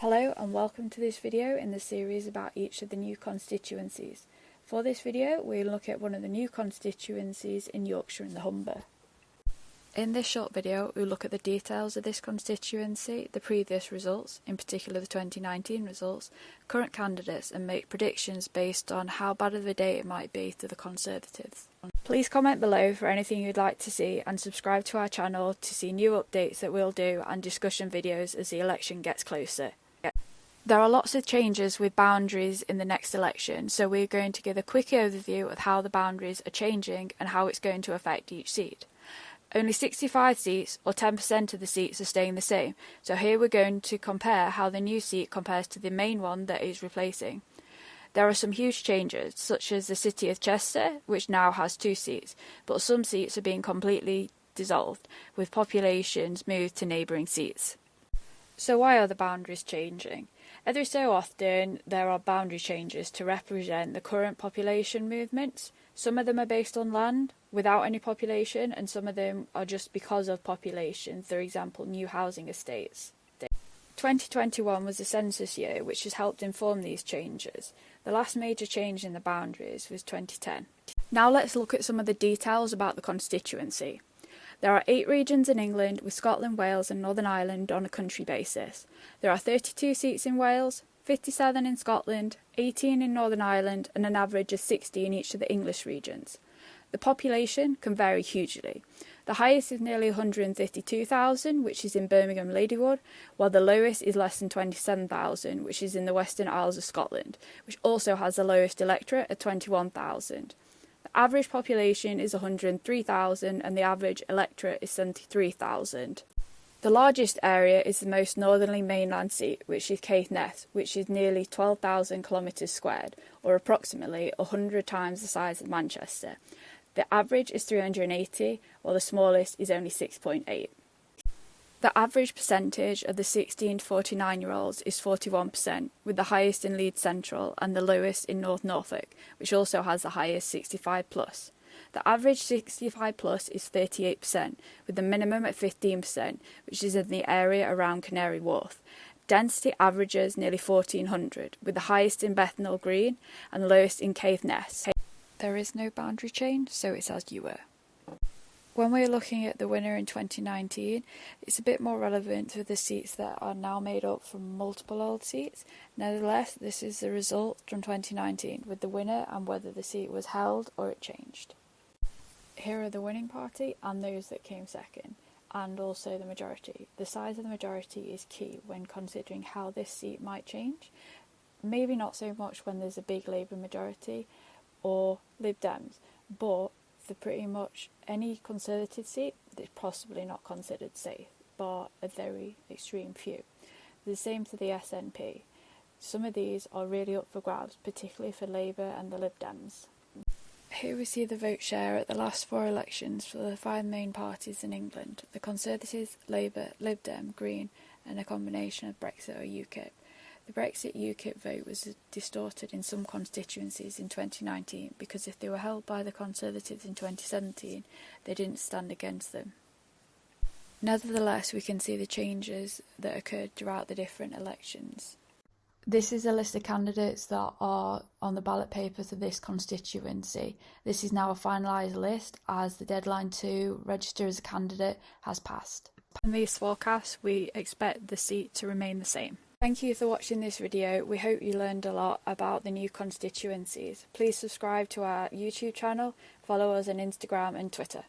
Hello and welcome to this video in the series about each of the new constituencies. For this video we'll look at one of the new constituencies in Yorkshire and the Humber. In this short video we'll look at the details of this constituency, the previous results, in particular the 2019 results, current candidates and make predictions based on how bad of a day it might be to the Conservatives. Please comment below for anything you'd like to see and subscribe to our channel to see new updates that we'll do and discussion videos as the election gets closer. There are lots of changes with boundaries in the next election, so we're going to give a quick overview of how the boundaries are changing and how it's going to affect each seat. Only 65 seats, or 10% of the seats, are staying the same, so here we're going to compare how the new seat compares to the main one that is replacing. There are some huge changes, such as the City of Chester, which now has 2 seats, but some seats are being completely dissolved, with populations moved to neighbouring seats. So why are the boundaries changing? Every so often there are boundary changes to represent the current population movements. Some of them are based on land without any population, and some of them are just because of population, for example new housing estates. 2021 was the census year, which has helped inform these changes. The last major change in the boundaries was 2010. Now let's look at some of the details about the constituency. There are 8 regions in England, with Scotland, Wales and Northern Ireland on a country basis. There are 32 seats in Wales, 57 in Scotland, 18 in Northern Ireland and an average of 60 in each of the English regions. The population can vary hugely. The highest is nearly 152,000, which is in Birmingham Ladywood, while the lowest is less than 27,000, which is in the Western Isles of Scotland, which also has the lowest electorate at 21,000. The average population is 103,000 and the average electorate is 73,000. The largest area is the most northerly mainland seat, which is Caithness, which is nearly 12,000 kilometres squared, or approximately 100 times the size of Manchester. The average is 380, while the smallest is only 6.8. The average percentage of the 16 to 49-year-olds is 41%, with the highest in Leeds Central and the lowest in North Norfolk, which also has the highest 65+. The average 65+ is 38%, with the minimum at 15%, which is in the area around Canary Wharf. Density averages nearly 1,400, with the highest in Bethnal Green and the lowest in Caithness. There is no boundary change, so it's as you were. When we're looking at the winner in 2019, it's a bit more relevant to the seats that are now made up from multiple old seats. Nevertheless, this is the result from 2019, with the winner and whether the seat was held or it changed. Here are the winning party and those that came second, and also the majority. The size of the majority is key when considering how this seat might change. Maybe not so much when there's a big Labour majority or Lib Dems, but for pretty much any Conservative seat, it's possibly not considered safe, bar a very extreme few. The same for the SNP. Some of these are really up for grabs, particularly for Labour and the Lib Dems. Here we see the vote share at the last 4 elections for the 5 main parties in England: the Conservatives, Labour, Lib Dem, Green and a combination of Brexit or UKIP. The Brexit UKIP vote was distorted in some constituencies in 2019 because if they were held by the Conservatives in 2017, they didn't stand against them. Nevertheless, we can see the changes that occurred throughout the different elections. This is a list of candidates that are on the ballot papers of this constituency. This is now a finalised list as the deadline to register as a candidate has passed. In these forecasts, we expect the seat to remain the same. Thank you for watching this video. We hope you learned a lot about the new constituencies. Please subscribe to our YouTube channel, follow us on Instagram and Twitter.